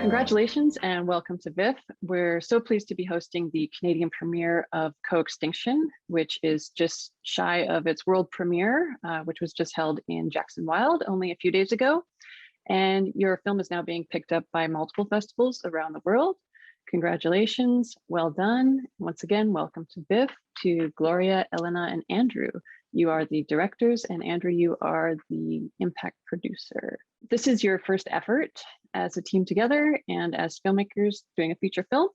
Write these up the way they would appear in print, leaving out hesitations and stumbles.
Congratulations and welcome to VIFF. We're so pleased to be hosting the Canadian premiere of Coextinction, which is just shy of its world premiere, which was just held in Jackson Wild only a few days ago. And your film is now being picked up by multiple festivals around the world. Congratulations, well done. Once again, welcome to VIFF, to Gloria, Elena, and Andrew. You are the directors, and Andrew, you are the impact producer. This is your first effort as a team together and as filmmakers doing a feature film.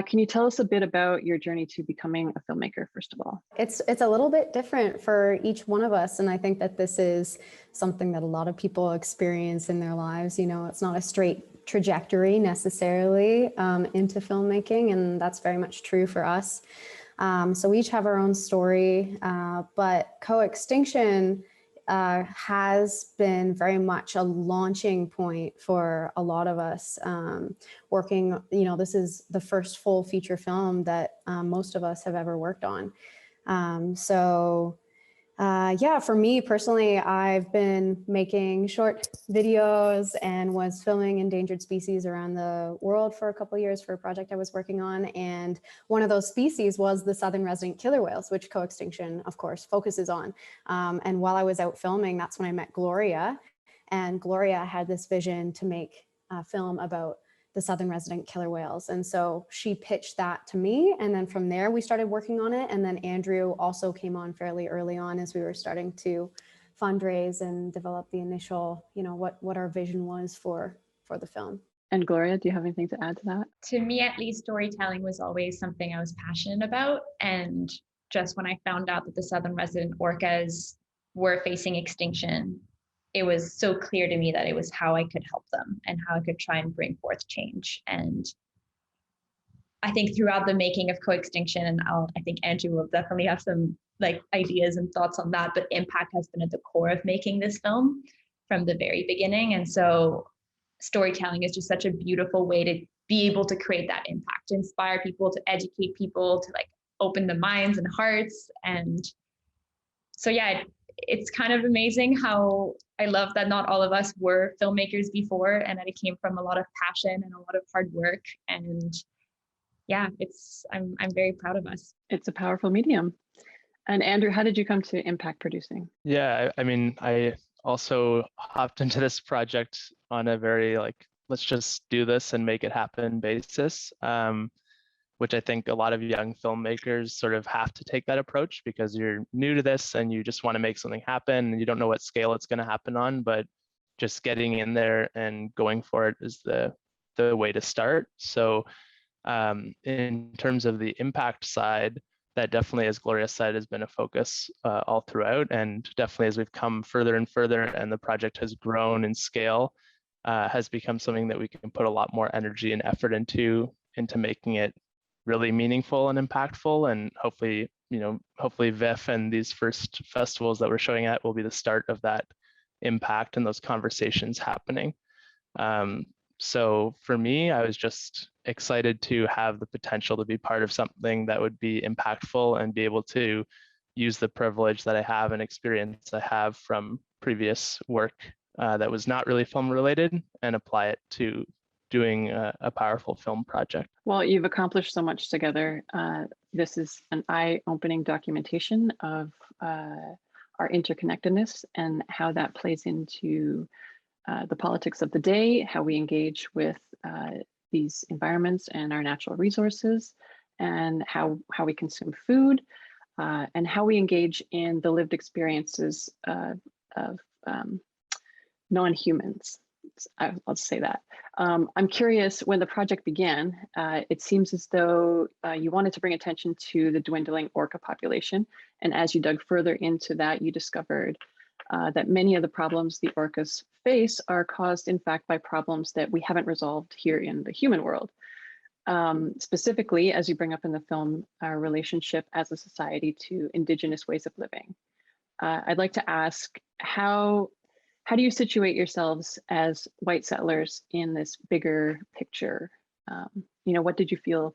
Can you tell us a bit about your journey to becoming a filmmaker, first of all? It's a little bit different for each one of us. And I think that this is something that a lot of people experience in their lives. You know, it's not a straight trajectory necessarily into filmmaking. And that's very much true for us. So we each have our own story, but Coextinction has been very much a launching point for a lot of us working. You know, this is the first full feature film that most of us have ever worked on. Yeah, for me personally, I've been making short videos and was filming endangered species around the world for a couple of years for a project I was working on. And one of those species was the southern resident killer whales, which Coextinction, of course, focuses on. And while I was out filming, that's when I met Gloria. And Gloria had this vision to make a film about the southern resident killer whales. And so she pitched that to me. And then from there, we started working on it. And then Andrew also came on fairly early on as we were starting to fundraise and develop the initial, you know, what our vision was for the film. And Gloria, do you have anything to add to that? To me, at least, storytelling was always something I was passionate about. And just when I found out that the southern resident orcas were facing extinction, it was so clear to me that it was how I could help them and how I could try and bring forth change. And I think throughout the making of Coextinction, and I think Andrew will definitely have some like ideas and thoughts on that, but impact has been at the core of making this film from the very beginning. And so storytelling is just such a beautiful way to be able to create that impact, to inspire people, to educate people, to like open the minds and hearts. And so, yeah, it's kind of amazing how I love that not all of us were filmmakers before, and that it came from a lot of passion and a lot of hard work. And yeah, I'm very proud of us. It's a powerful medium. And Andrew, how did you come to impact producing? Yeah, I mean, I also hopped into this project on a very like, let's just do this and make it happen basis. Which I think a lot of young filmmakers sort of have to take that approach because you're new to this and you just want to make something happen and you don't know what scale it's going to happen on, but just getting in there and going for it is the way to start. So in terms of the impact side, that definitely, as Gloria said, has been a focus all throughout. And definitely as we've come further and further and the project has grown in scale, has become something that we can put a lot more energy and effort into making it really meaningful and impactful. And hopefully VIFF and these first festivals that we're showing at will be the start of that impact and those conversations happening. So for me, I was just excited to have the potential to be part of something that would be impactful and be able to use the privilege that I have and experience I have from previous work that was not really film related and apply it to doing a powerful film project. Well, you've accomplished so much together. This is an eye-opening documentation of our interconnectedness and how that plays into the politics of the day, how we engage with these environments and our natural resources, and how we consume food, and how we engage in the lived experiences of non-humans. I'll say that. I'm curious, when the project began, it seems as though you wanted to bring attention to the dwindling orca population. And as you dug further into that, you discovered that many of the problems the orcas face are caused, in fact, by problems that we haven't resolved here in the human world. Specifically, as you bring up in the film, our relationship as a society to Indigenous ways of living. I'd like to ask, how do you situate yourselves as white settlers in this bigger picture? What did you feel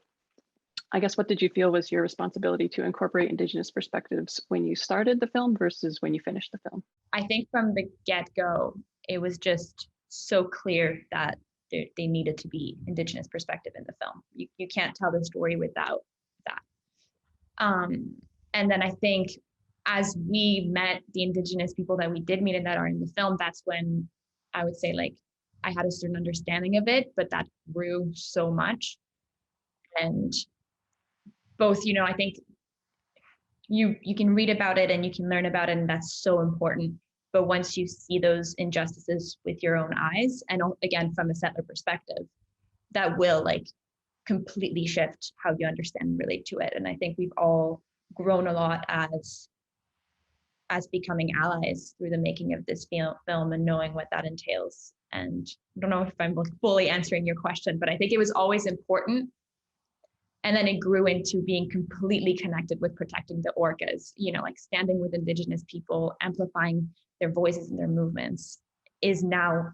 I guess what did you feel was your responsibility to incorporate Indigenous perspectives when you started the film versus when you finished the film? I think from the get-go, it was just so clear that they needed to be Indigenous perspective in the film. You can't tell the story without that. And then I think as we met the Indigenous people that we did meet and that are in the film, that's when I would say like I had a certain understanding of it, but that grew so much. And both, you know, I think you can read about it and you can learn about it, and that's so important. But once you see those injustices with your own eyes, and again from a settler perspective, that will like completely shift how you understand and relate to it. And I think we've all grown a lot as becoming allies through the making of this film and knowing what that entails. And I don't know if I'm fully answering your question, but I think it was always important. And then it grew into being completely connected with protecting the orcas, you know, like standing with Indigenous people, amplifying their voices and their movements is now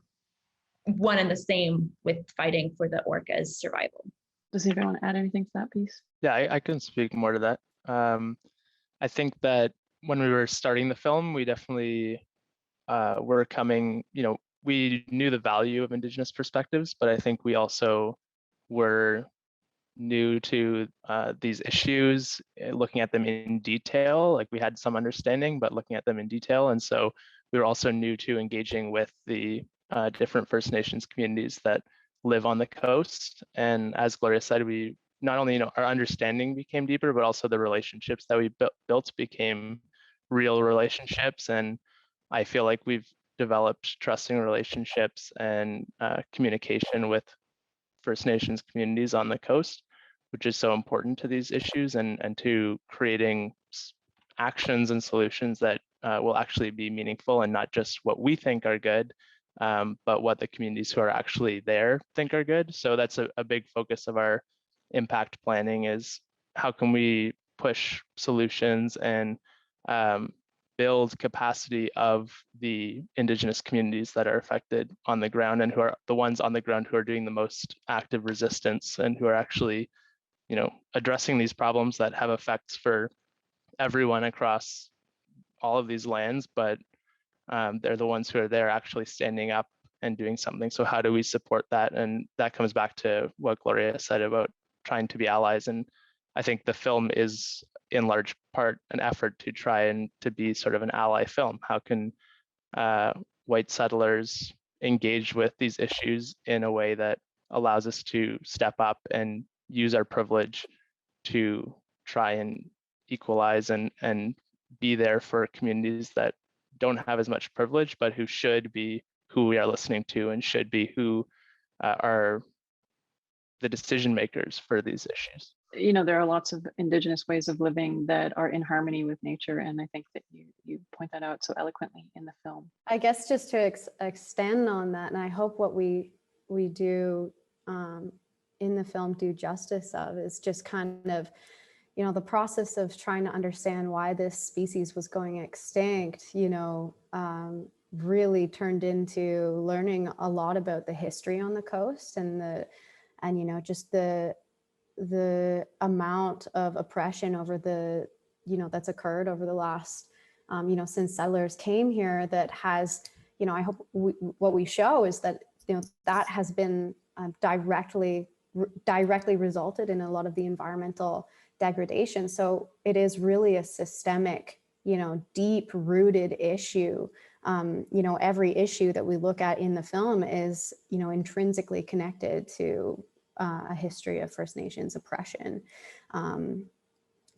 one and the same with fighting for the orcas' survival. Does anybody want to add anything to that piece? Yeah, I can speak more to that. I think that when we were starting the film, we definitely were coming, you know, we knew the value of Indigenous perspectives, but I think we also were new to these issues, looking at them in detail. Like we had some understanding, but looking at them in detail. And so we were also new to engaging with the different First Nations communities that live on the coast. And as Gloria said, we not only, you know, our understanding became deeper, but also the relationships that we built became real relationships. And I feel like we've developed trusting relationships and communication with First Nations communities on the coast, which is so important to these issues and to creating actions and solutions that will actually be meaningful and not just what we think are good, but what the communities who are actually there think are good. So that's a big focus of our impact planning is how can we push solutions and build capacity of the Indigenous communities that are affected on the ground and who are the ones on the ground who are doing the most active resistance and who are actually, you know, addressing these problems that have effects for everyone across all of these lands, but they're the ones who are there actually standing up and doing something. So how do we support that? And that comes back to what Gloria said about trying to be allies. And I think the film is in large part an effort to try and to be sort of an ally film. How can white settlers engage with these issues in a way that allows us to step up and use our privilege to try and equalize and be there for communities that don't have as much privilege, but who should be who we are listening to and should be who are the decision makers for these issues. You know, there are lots of Indigenous ways of living that are in harmony with nature. And I think that you point that out so eloquently in the film. I guess just to extend on that, and I hope what we do in the film do justice of is just kind of, you know, the process of trying to understand why this species was going extinct, you know, really turned into learning a lot about the history on the coast and you know, just the amount of oppression over the, you know, that's occurred over the last, you know, since settlers came here that has, you know, I hope what we show is that, you know, that has been directly resulted in a lot of the environmental degradation. So it is really a systemic, you know, deep rooted issue. You know, every issue that we look at in the film is, you know, intrinsically connected to a history of First Nations oppression.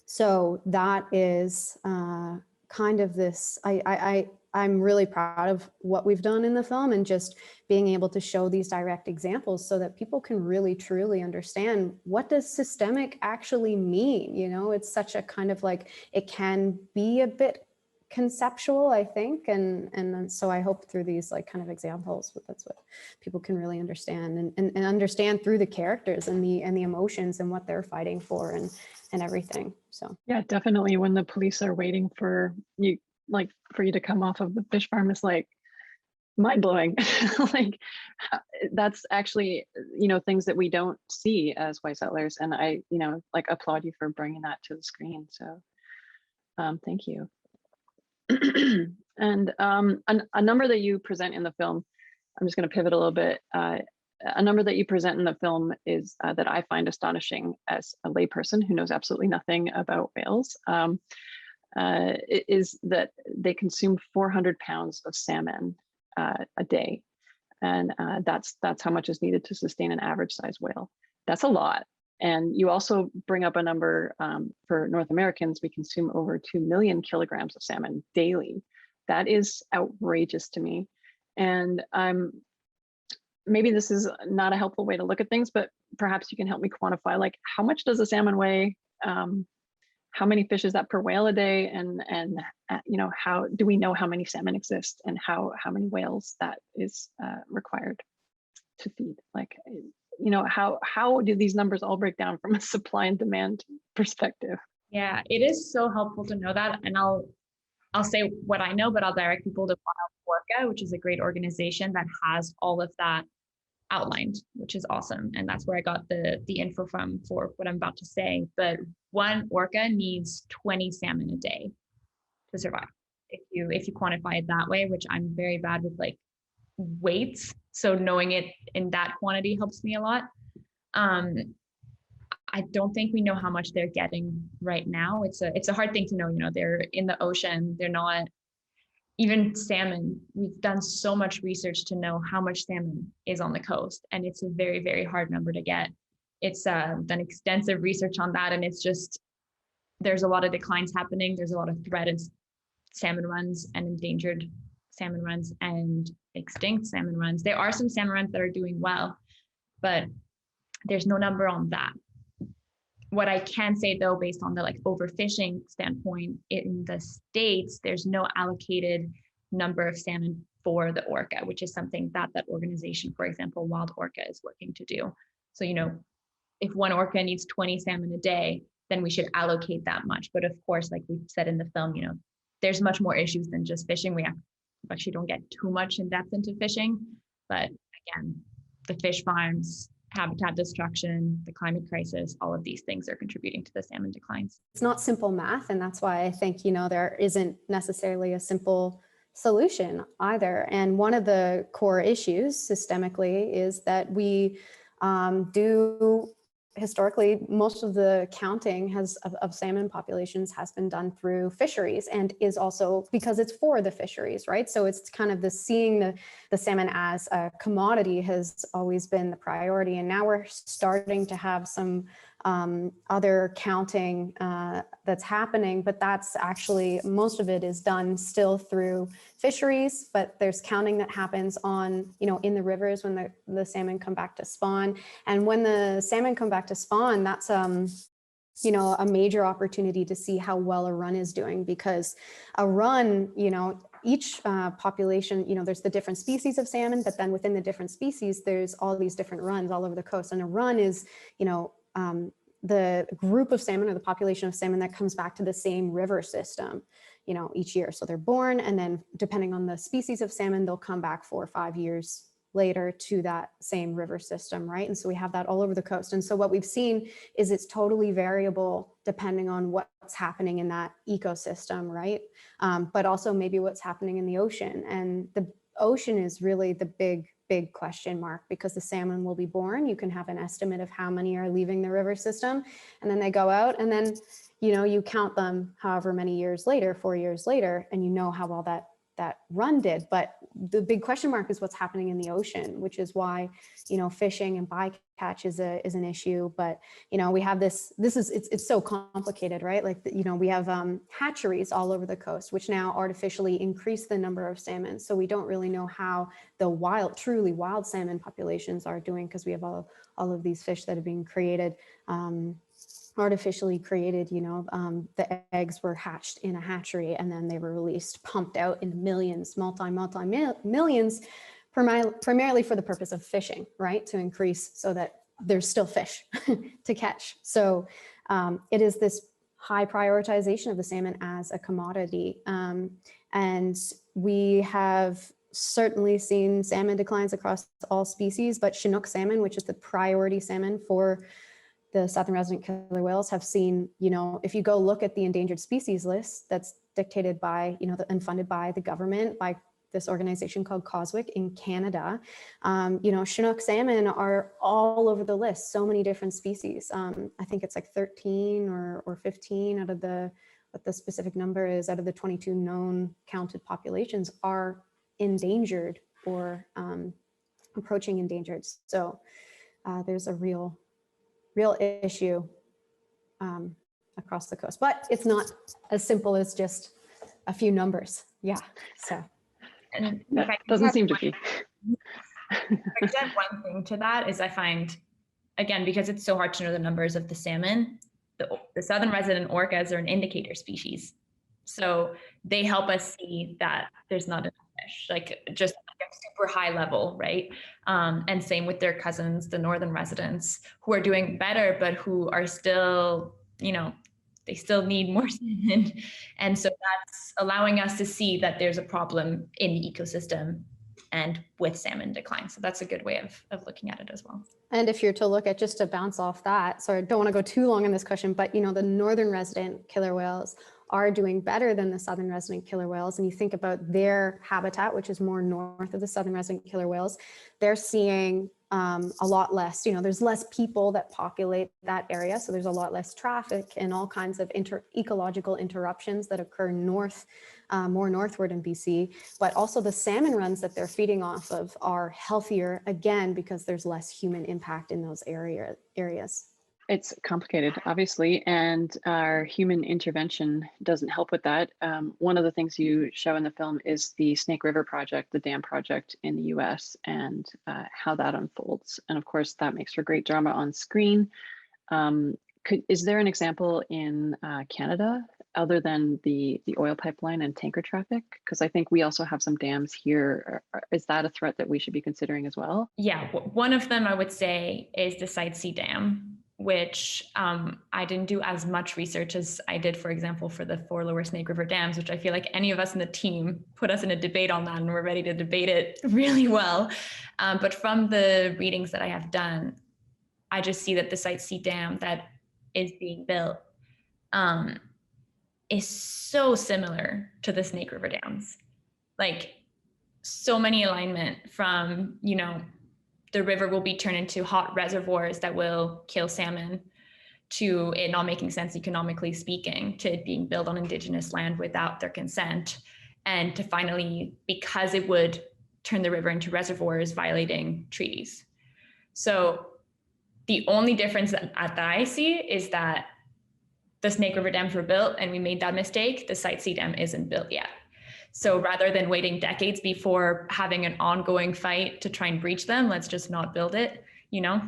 So that is kind of this, I'm really proud of what we've done in the film and just being able to show these direct examples so that people can really truly understand what does systemic actually mean. You know, it's such a kind of like, it can be a bit conceptual, I think, and so I hope through these like kind of examples, that's what people can really understand and understand through the characters and the emotions and what they're fighting for and everything. So yeah, definitely when the police are waiting for you, like for you to come off of the fish farm, is like mind-blowing. Like that's actually, things that we don't see as white settlers. And I, like applaud you for bringing that to the screen. So thank you. And a number that you present in the film, I'm just going to pivot a little bit. A number that you present in the film is that I find astonishing as a layperson who knows absolutely nothing about whales, is that they consume 400 pounds of salmon a day. And that's how much is needed to sustain an average size whale. That's a lot. And you also bring up a number for North Americans, we consume over 2 million kilograms of salmon daily. That is outrageous to me. And maybe this is not a helpful way to look at things, but perhaps you can help me quantify, like, how much does a salmon weigh? How many fish is that per whale a day? And how do we know how many salmon exist and how many whales that is required to feed? Like, how do these numbers all break down from a supply and demand perspective? Yeah, it is so helpful to know that. And I'll say what I know, but I'll direct people to Orca, which is a great organization that has all of that outlined, which is awesome. And that's where I got the info from for what I'm about to say. But one orca needs 20 salmon a day to survive. If you quantify it that way, which I'm very bad with like weights, so knowing it in that quantity helps me a lot. I don't think we know how much they're getting right now. It's a hard thing to know. They're in the ocean. They're not even salmon. We've done so much research to know how much salmon is on the coast, and it's a very, very hard number to get. It's done extensive research on that, and it's just, there's a lot of declines happening. There's a lot of threatened salmon runs and endangered salmon runs and extinct salmon runs. There are some salmon runs that are doing well, but there's no number on that. What I can say though, based on the like overfishing standpoint in the States, there's no allocated number of salmon for the orca, which is something that organization, for example, Wild Orca, is working to do. So, if one orca needs 20 salmon a day, then we should allocate that much. But of course, like we've said in the film, there's much more issues than just fishing. We actually don't get too much in depth into fishing, but again, the fish farms, habitat destruction, the climate crisis, all of these things are contributing to the salmon declines. It's not simple math. And that's why I think, there isn't necessarily a simple solution either. And one of the core issues systemically is that we do historically, most of the counting of salmon populations has been done through fisheries, and is also because it's for the fisheries, right? So it's kind of seeing the salmon as a commodity has always been the priority. And now we're starting to have some other counting that's happening, but that's actually, most of it is done still through fisheries, but there's counting that happens on, in the rivers when the salmon come back to spawn. And when the salmon come back to spawn, that's, a major opportunity to see how well a run is doing, because a run, each population, there's the different species of salmon, but then within the different species, there's all these different runs all over the coast. And a run is, the group of salmon or the population of salmon that comes back to the same river system, each year. So they're born, and then depending on the species of salmon, they'll come back 4 or 5 years later to that same river system, right? And so we have that all over the coast. And so what we've seen is it's totally variable depending on what's happening in that ecosystem, right? But also maybe what's happening in the ocean. And the ocean is really the big question mark, because the salmon will be born. You can have an estimate of how many are leaving the river system, and then they go out, and then, you count them however many years later, 4 years later, and how well that run did. But the big question mark is what's happening in the ocean, which is why, fishing and bycatch is an issue. But, we have it's so complicated, right? Like, we have hatcheries all over the coast, which now artificially increase the number of salmon. So we don't really know how the truly wild salmon populations are doing, because we have all of these fish that are being created, artificially created. The eggs were hatched in a hatchery, and then they were released, pumped out in millions, multi-millions, primarily for the purpose of fishing, right? To increase so that there's still fish to catch. So it is this high prioritization of the salmon as a commodity. And we have certainly seen salmon declines across all species, but Chinook salmon, which is the priority salmon for the southern resident killer whales, have seen, you know, if you go look at the endangered species list that's dictated by, you know, and funded by the government, by this organization called COSWIC in Canada, you know, Chinook salmon are all over the list, so many different species. I think it's like 13 or 15 out of the, what the specific number is, out of the 22 known counted populations are endangered or approaching endangered. So there's a real issue across the coast, but it's not as simple as just a few numbers. Yeah, so. And that doesn't seem to be. I said one thing to that is I find, again, because it's so hard to know the numbers of the salmon, the southern resident orcas are an indicator species. So they help us see that there's not enough fish, like just like a super high level, right? And same with their cousins, the northern residents, who are doing better, but who are still, you know, they still need more salmon. And so that's allowing us to see that there's a problem in the ecosystem and with salmon decline. So that's a good way of looking at it as well. And if you're to look at, just to bounce off that, so I don't want to go too long on this question, but you know, the northern resident killer whales are doing better than the southern resident killer whales. And you think about their habitat, which is more north of the southern resident killer whales, they're seeing a lot less, you know, there's less people that populate that area. So there's a lot less traffic and all kinds of ecological interruptions that occur north, more northward in BC, but also the salmon runs that they're feeding off of are healthier, again, because there's less human impact in those areas. It's complicated, obviously, and our human intervention doesn't help with that. One of the things you show in the film is the Snake River project, the dam project in the US, and how that unfolds. And of course, that makes for great drama on screen. Is there an example in Canada other than the oil pipeline and tanker traffic? Because I think we also have some dams here. Is that a threat that we should be considering as well? Yeah, one of them I would say is the Salish Sea dam, which I didn't do as much research as I did, for example, for the 4 lower Snake River dams, which I feel like any of us in the team put us in a debate on that and we're ready to debate it really well. But from the readings that I have done, I just see that the Salish Sea dam that is being built is so similar to the Snake River dams. Like so many alignment from, you know, the river will be turned into hot reservoirs that will kill salmon, to it not making sense economically speaking, to it being built on Indigenous land without their consent, and to finally, because it would turn the river into reservoirs, violating treaties. So the only difference that I see is that the Snake River dams were built and we made that mistake. The Salish Sea dam isn't built yet. So rather than waiting decades before having an ongoing fight to try and breach them, let's just not build it, you know?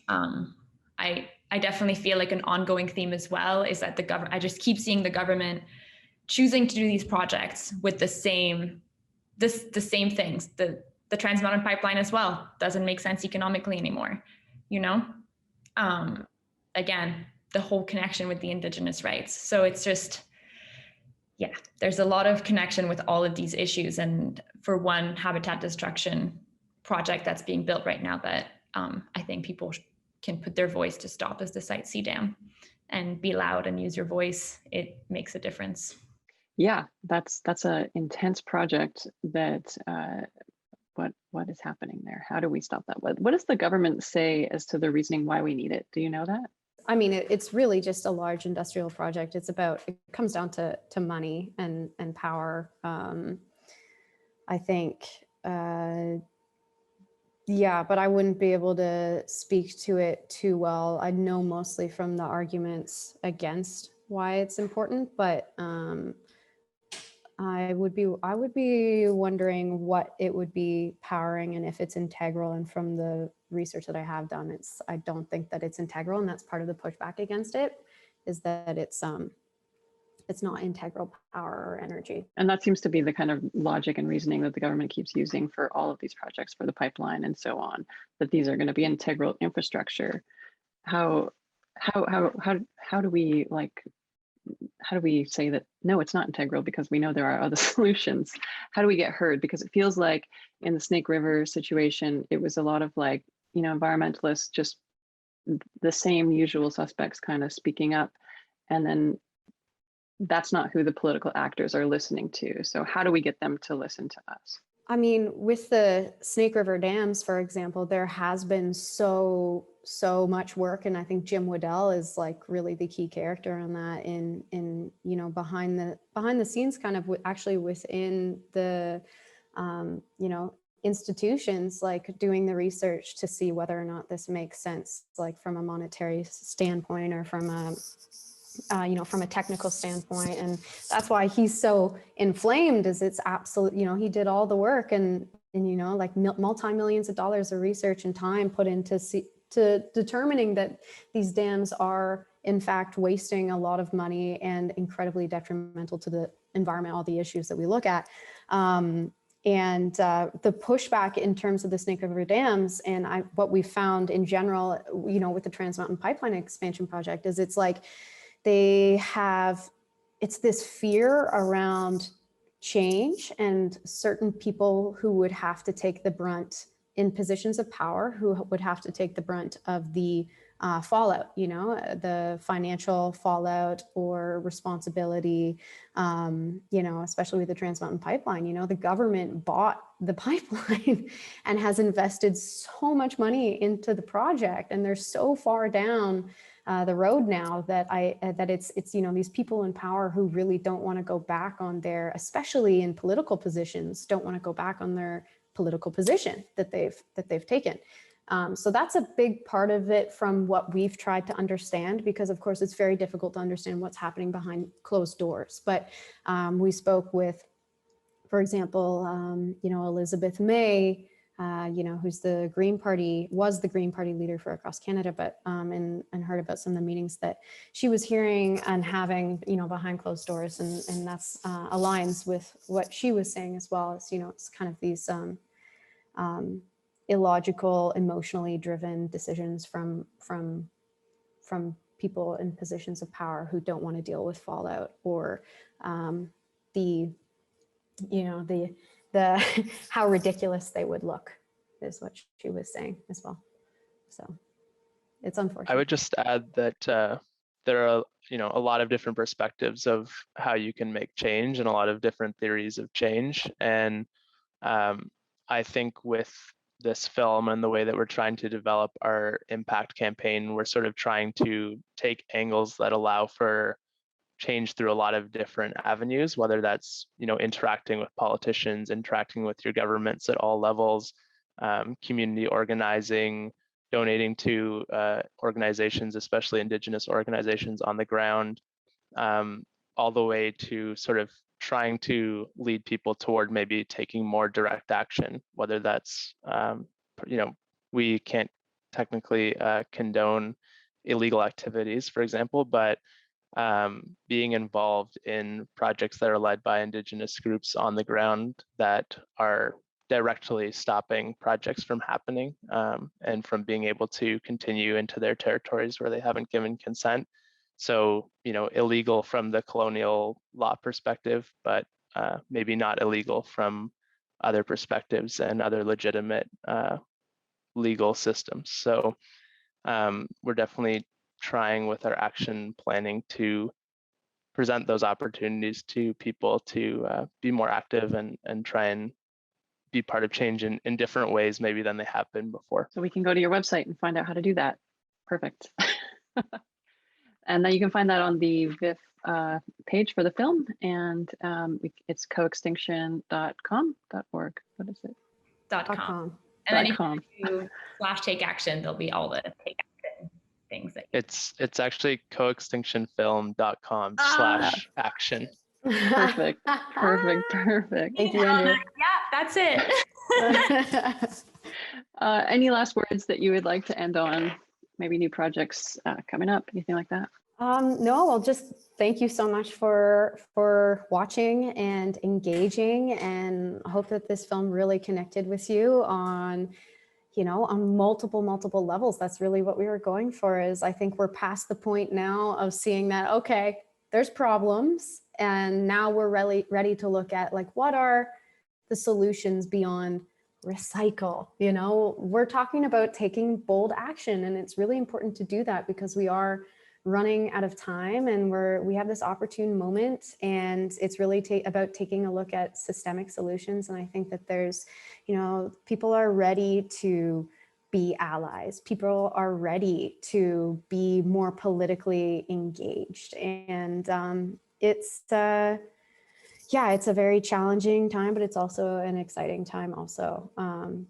I definitely feel like an ongoing theme as well is that the government, I just keep seeing the government choosing to do these projects with the same things. The Trans Mountain Pipeline as well doesn't make sense economically anymore, you know? Again, the whole connection with the Indigenous rights. So it's just, yeah, there's a lot of connection with all of these issues. And for one habitat destruction project that's being built right now that I think people can put their voice to stop is the Salish Sea dam, and be loud and use your voice. It makes a difference. Yeah, that's an intense project. That what is happening there? How do we stop that? What does the government say as to the reasoning why we need it? Do you know that? I mean, it's really just a large industrial project. It's about, it comes down to money and power. I think, yeah, but I wouldn't be able to speak to it too well. I know mostly from the arguments against why it's important, but I would be wondering what it would be powering and if it's integral. And from the research that I have done, I don't think that it's integral, and that's part of the pushback against it, is that it's not integral power or energy. And that seems to be the kind of logic and reasoning that the government keeps using for all of these projects, for the pipeline and so on, that these are going to be integral infrastructure. How do we like how do we say that, no, it's not integral because we know there are other solutions? How do we get heard? Because it feels like in the Snake River situation, it was a lot of like, you know, environmentalists, just the same usual suspects kind of speaking up. And then that's not who the political actors are listening to. So how do we get them to listen to us? I mean, with the Snake River dams, for example, there has been so much work, and I think Jim Waddell is like really the key character on that in you know, behind the scenes, kind of actually within the you know, institutions, like doing the research to see whether or not this makes sense, like from a monetary standpoint or from a you know, from a technical standpoint. And that's why he's so inflamed, is it's absolute, you know, he did all the work and you know, like multi-millions of dollars of research and time put into to determining that these dams are in fact wasting a lot of money and incredibly detrimental to the environment, all the issues that we look at. And the pushback in terms of the Snake River dams and what we found in general, you know, with the Trans Mountain Pipeline expansion project, is it's like, it's this fear around change and certain people who would have to take the brunt in positions of power, who would have to take the brunt of the fallout, you know, the financial fallout or responsibility, you know, especially with the Trans Mountain Pipeline. You know, the government bought the pipeline and has invested so much money into the project, and they're so far down the road now that it's you know, these people in power who really don't want to go back on their, especially in political positions, don't want to go back on their political position that they've taken. So that's a big part of it from what we've tried to understand, because of course it's very difficult to understand what's happening behind closed doors. But we spoke with, for example, you know, Elizabeth May, you know, who's the Green Party, was the Green Party leader for across Canada, but and heard about some of the meetings that she was hearing and having, you know, behind closed doors, and that's aligns with what she was saying as well. As, you know, it's kind of these illogical, emotionally driven decisions from people in positions of power who don't want to deal with fallout or the, you know, the how ridiculous they would look, is what she was saying as well. So it's unfortunate. I would just add that there are, you know, a lot of different perspectives of how you can make change and a lot of different theories of change. And I think with this film and the way that we're trying to develop our impact campaign, we're sort of trying to take angles that allow for change through a lot of different avenues, whether that's, you know, interacting with politicians, interacting with your governments at all levels, community organizing, donating to organizations, especially Indigenous organizations on the ground, all the way to sort of trying to lead people toward maybe taking more direct action, whether that's, you know, we can't technically condone illegal activities, for example, but being involved in projects that are led by Indigenous groups on the ground that are directly stopping projects from happening and from being able to continue into their territories where they haven't given consent. So, you know, illegal from the colonial law perspective, but maybe not illegal from other perspectives and other legitimate legal systems. So we're definitely trying with our action planning to present those opportunities to people to be more active and try and be part of change in different ways maybe than they have been before. So we can go to your website and find out how to do that. Perfect. And then you can find that on the VIFF page for the film, and it's coextinction.com.org. What is it? .com. And then if you /take action, there'll be all the take action things that it's actually coextinctionfilm.com/action. Perfect. Thank you, Andrew. Yeah, that's it. Any last words that you would like to end on? Maybe new projects coming up, anything like that? No, well, just thank you so much for watching and engaging, and I hope that this film really connected with you on, you know, on multiple levels. That's really what we were going for. Is I think we're past the point now of seeing that, okay, there's problems, and now we're really ready to look at like, what are the solutions beyond recycle? You know, we're talking about taking bold action, and it's really important to do that because we are running out of time, and we have this opportune moment, and it's really about taking a look at systemic solutions. And I think that there's, you know, people are ready to be allies. People are ready to be more politically engaged. And it's yeah, it's a very challenging time, but it's also an exciting time also,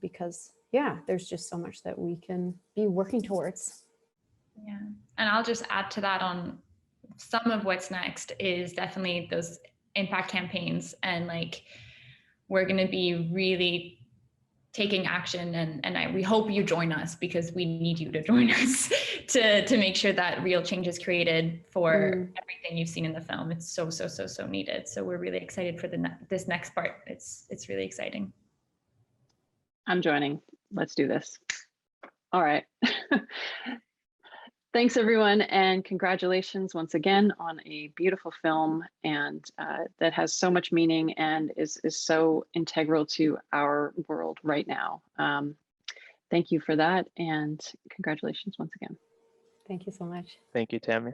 because yeah, there's just so much that we can be working towards. Yeah, and I'll just add to that on some of what's next is definitely those impact campaigns, and like we're going to be really taking action, and we hope you join us, because we need you to join us to make sure that real change is created for everything you've seen in the film. It's so needed. So we're really excited for this next part. It's really exciting. I'm joining. Let's do this. All right. Thanks, everyone, and congratulations once again on a beautiful film, and that has so much meaning and is so integral to our world right now. Thank you for that, and congratulations once again. Thank you so much. Thank you, Tammy.